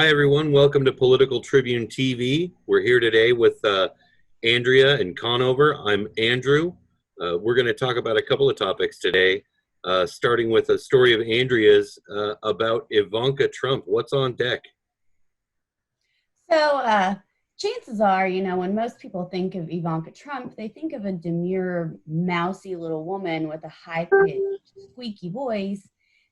Hi, everyone. Welcome to Political Tribune TV. We're here today with Andrea and Conover. I'm Andrew. We're going to talk about a couple of topics today, starting with a story of Andrea's about Ivanka Trump. What's on deck? So, chances are, when most people think of Ivanka Trump, they think of a demure, mousy little woman with a high-pitched, squeaky voice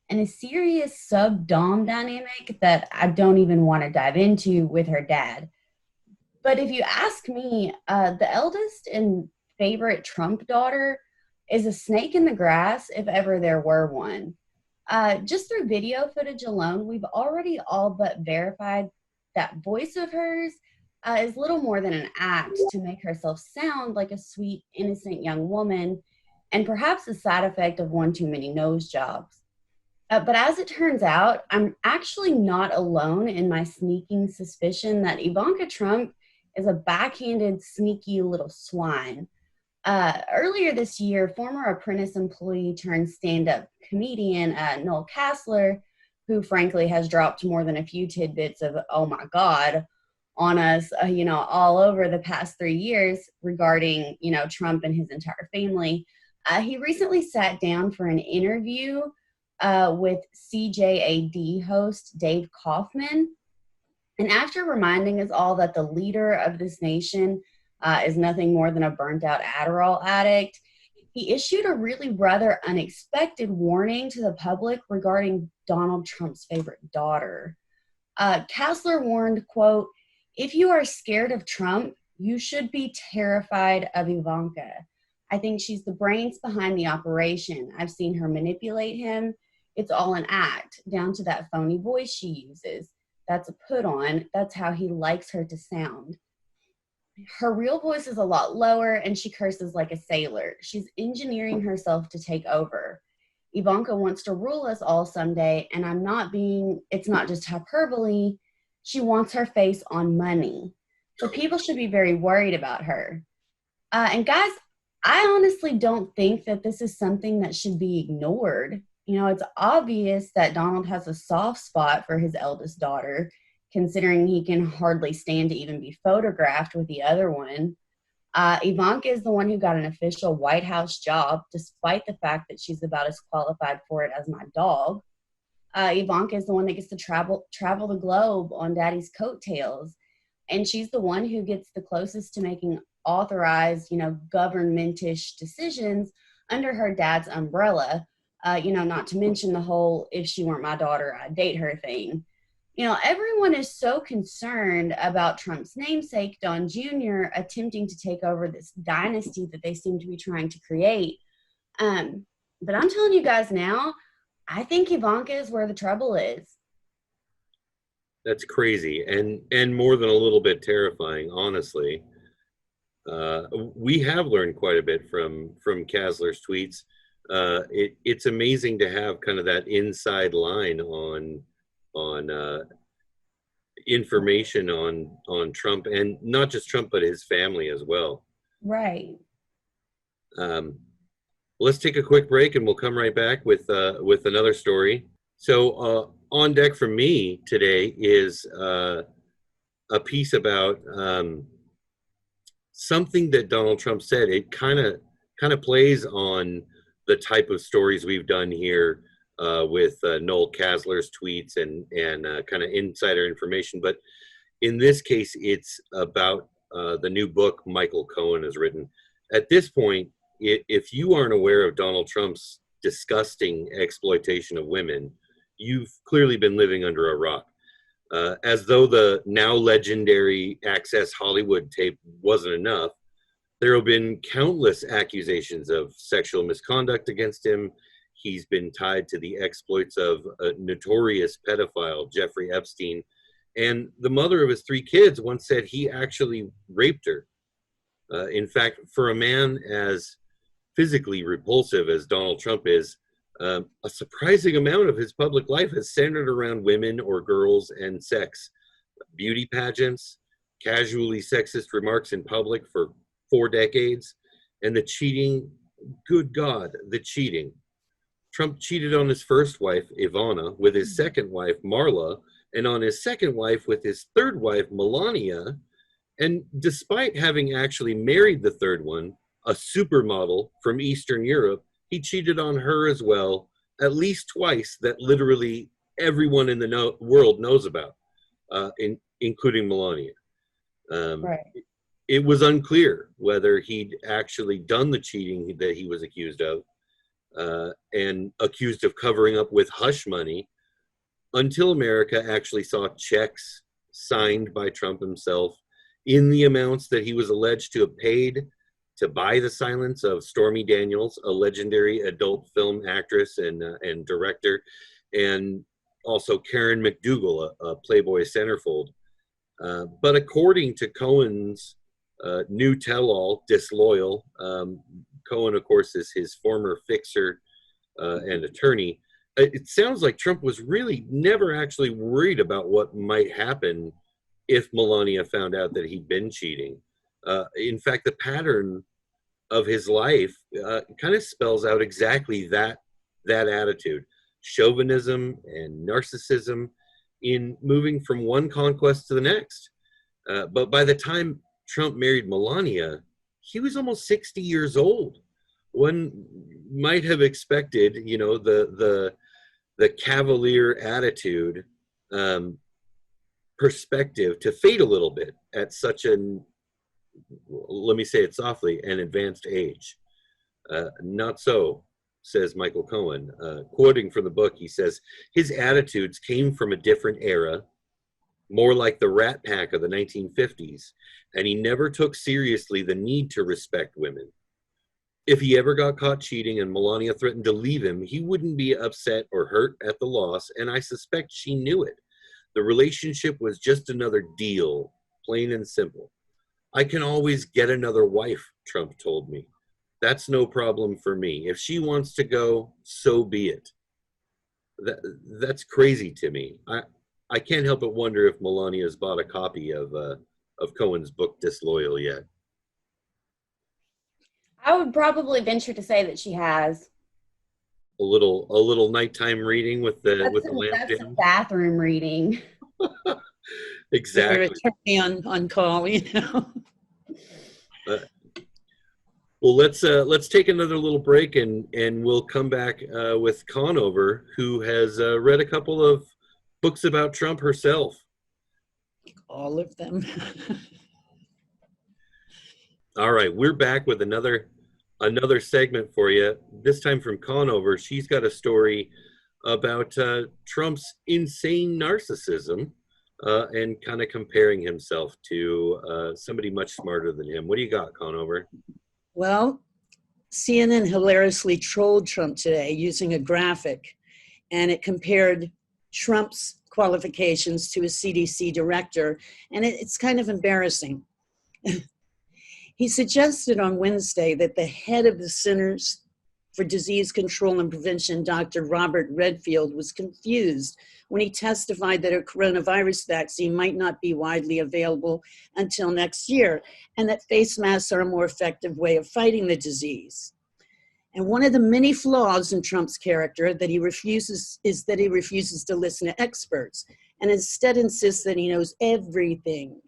and a serious sub-dom dynamic that I don't even want to dive into with her dad. But if you ask me, the eldest and favorite Trump daughter is a snake in the grass if ever there were one. Just through video footage alone, we've already all but verified that voice of hers is little more than an act to make herself sound like a sweet, innocent young woman, and perhaps a side effect of one too many nose jobs. But as it turns out, I'm actually not alone in my sneaking suspicion that Ivanka Trump is a backhanded, sneaky little swine. Earlier this year, former Apprentice employee turned stand-up comedian Noel Casler, who frankly has dropped more than a few tidbits of, oh my God, on us, all over the past 3 years regarding, Trump and his entire family. He recently sat down for an interview with CJAD host Dave Kaufman. And after reminding us all that the leader of this nation is nothing more than a burnt out Adderall addict, he issued a really rather unexpected warning to the public regarding Donald Trump's favorite daughter. Kassler warned, quote, "If you are scared of Trump, you should be terrified of Ivanka. I think she's the brains behind the operation. I've seen her manipulate him. It's all an act, down to that phony voice she uses. That's a put on. That's how he likes her to sound. Her real voice is a lot lower, and she curses like a sailor. She's engineering herself to take over. Ivanka wants to rule us all someday, and it's not just hyperbole. She wants her face on money. So people should be very worried about her. And guys, I honestly don't think that this is something that should be ignored. It's obvious that Donald has a soft spot for his eldest daughter, considering he can hardly stand to even be photographed with the other one. Ivanka is the one who got an official White House job, despite the fact that she's about as qualified for it as my dog. Ivanka is the one that gets to travel the globe on daddy's coattails. And she's the one who gets the closest to making authorized, governmentish decisions under her dad's umbrella. Not to mention the whole "if she weren't my daughter, I'd date her" thing. Everyone is so concerned about Trump's namesake, Don Jr., attempting to take over this dynasty that they seem to be trying to create. But I'm telling you guys now, I think Ivanka is where the trouble is. That's crazy and more than a little bit terrifying, honestly. We have learned quite a bit from Kasler's tweets. It's amazing to have kind of that inside line on information on Trump, and not just Trump, but his family as well. Right. Let's take a quick break, and we'll come right back with another story. So on deck for me today is a piece about something that Donald Trump said. It kind of plays on the type of stories we've done here with Noel Kasler's tweets and kind of insider information. But in this case, it's about the new book Michael Cohen has written. At this point, if you aren't aware of Donald Trump's disgusting exploitation of women, you've clearly been living under a rock. As though the now legendary Access Hollywood tape wasn't enough, there have been countless accusations of sexual misconduct against him. He's been tied to the exploits of a notorious pedophile, Jeffrey Epstein. And the mother of his 3 kids once said he actually raped her. In fact, for a man as physically repulsive as Donald Trump is, a surprising amount of his public life has centered around women or girls and sex. Beauty pageants, casually sexist remarks in public for 4 decades, and the cheating. Good God, the cheating. Trump cheated on his first wife, Ivana, with his second wife, Marla, and on his second wife with his third wife, Melania. And despite having actually married the third one, a supermodel from Eastern Europe, he cheated on her as well, at least twice, that literally everyone in the world knows about, including Melania. Right. It was unclear whether he'd actually done the cheating that he was accused of, and accused of covering up with hush money, until America actually saw checks signed by Trump himself in the amounts that he was alleged to have paid to buy the silence of Stormy Daniels, a legendary adult film actress and director, and also Karen McDougal, a Playboy centerfold. But according to Cohen's new tell-all, Disloyal, Cohen, of course, is his former fixer and attorney. It sounds like Trump was really never actually worried about what might happen if Melania found out that he'd been cheating. In fact, the pattern of his life kind of spells out exactly that attitude: chauvinism and narcissism in moving from one conquest to the next. But by the time Trump married Melania, he was almost 60 years old. One might have expected, the cavalier attitude, perspective to fade a little bit at such let me say it softly, an advanced age. Not so, says Michael Cohen. Quoting from the book, he says, his attitudes came from a different era, more like the Rat Pack of the 1950s, and he never took seriously the need to respect women. If he ever got caught cheating and Melania threatened to leave him, he wouldn't be upset or hurt at the loss, and I suspect she knew it. The relationship was just another deal, plain and simple. I can always get another wife, Trump told me. That's no problem for me. If she wants to go, so be it. That's crazy to me. I can't help but wonder if Melania's bought a copy of Cohen's book Disloyal yet. I would probably venture to say that she has. A little nighttime reading with the lamp That's a dim. bathroom reading. Exactly. Attorney on call, Well, let's take another little break and we'll come back with Conover, who has read a couple of books about Trump herself. All of them. All right, we're back with another segment for you. This time from Conover. She's got a story about Trump's insane narcissism and kind of comparing himself to somebody much smarter than him. What do you got, Conover? Well, CNN hilariously trolled Trump today using a graphic, and it compared Trump's qualifications to a CDC director, and it's kind of embarrassing. He suggested on Wednesday that the head of the Centers for Disease Control and Prevention, Dr. Robert Redfield, was confused when he testified that a coronavirus vaccine might not be widely available until next year, and that face masks are a more effective way of fighting the disease. And one of the many flaws in Trump's character is that he refuses to listen to experts and instead insists that he knows everything.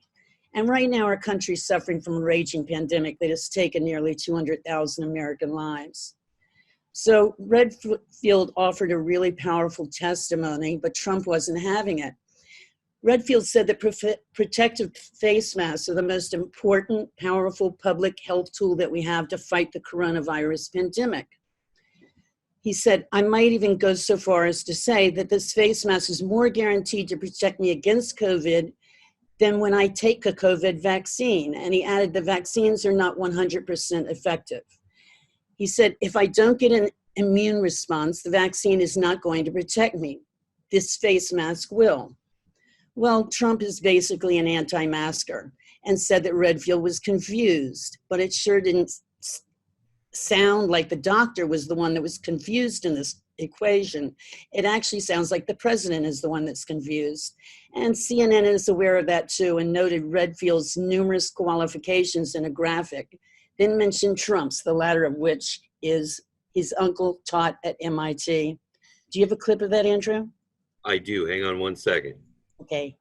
And right now, our country is suffering from a raging pandemic that has taken nearly 200,000 American lives. So Redfield offered a really powerful testimony, but Trump wasn't having it. Redfield said that protective face masks are the most important, powerful public health tool that we have to fight the coronavirus pandemic. He said, I might even go so far as to say that this face mask is more guaranteed to protect me against COVID than when I take a COVID vaccine. And he added, the vaccines are not 100% effective. He said, if I don't get an immune response, the vaccine is not going to protect me. This face mask will. Well, Trump is basically an anti-masker and said that Redfield was confused, but it sure didn't sound like the doctor was the one that was confused in this equation. It actually sounds like the president is the one that's confused. And CNN is aware of that too and noted Redfield's numerous qualifications in a graphic, then mentioned Trump's, the latter of which is his uncle taught at MIT. Do you have a clip of that, Andrew? I do. Hang on one second. Okay.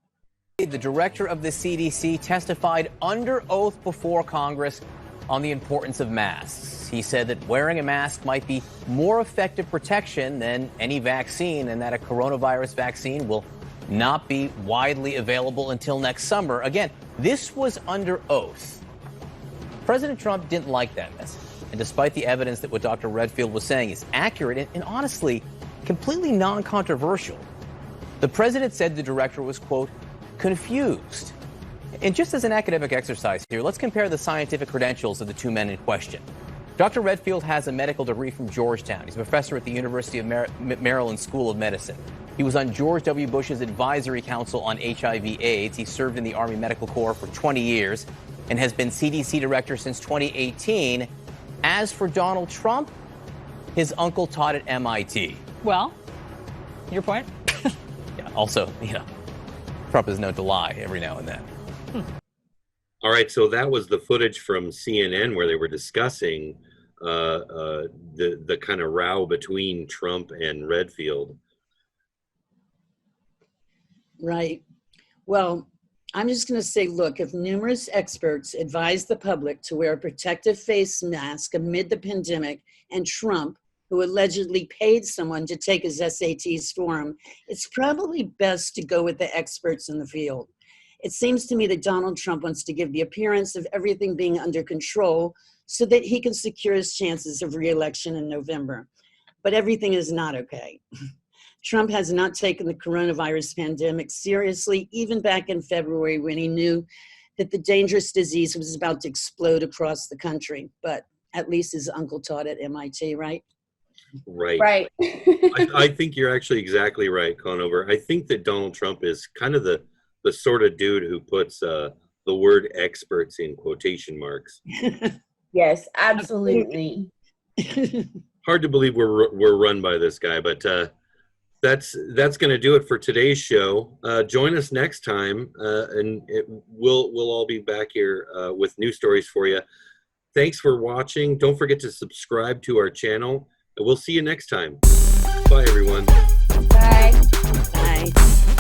The director of the CDC testified under oath before Congress on the importance of masks. He said that wearing a mask might be more effective protection than any vaccine, and that a coronavirus vaccine will not be widely available until next summer. Again, this was under oath. President Trump didn't like that message. And despite the evidence that what Dr. Redfield was saying is accurate and honestly completely non-controversial, the president said the director was, quote, confused. And just as an academic exercise here, let's compare the scientific credentials of the two men in question. Dr. Redfield has a medical degree from Georgetown. He's a professor at the University of Maryland School of Medicine. He was on George W. Bush's advisory council on HIV/AIDS. He served in the Army Medical Corps for 20 years and has been CDC director since 2018. As for Donald Trump, his uncle taught at MIT. Well, your point? Yeah, also, Trump is known to lie every now and then. All right, so that was the footage from CNN where they were discussing the kind of row between Trump and Redfield. Right. Well, I'm just going to say, look, if numerous experts advise the public to wear a protective face mask amid the pandemic, and Trump, who allegedly paid someone to take his SATs for him, it's probably best to go with the experts in the field. It seems to me that Donald Trump wants to give the appearance of everything being under control so that he can secure his chances of re-election in November. But everything is not okay. Trump has not taken the coronavirus pandemic seriously, even back in February when he knew that the dangerous disease was about to explode across the country. But at least his uncle taught at MIT, right? Right. I think you're actually exactly right, Conover. I think that Donald Trump is kind of the sort of dude who puts the word experts in quotation marks. Yes, absolutely. Hard to believe we're run by this guy, but that's going to do it for today's show. Join us next time, and we'll all be back here with new stories for you. Thanks for watching. Don't forget to subscribe to our channel, and we'll see you next time. Bye, everyone. Bye. Bye.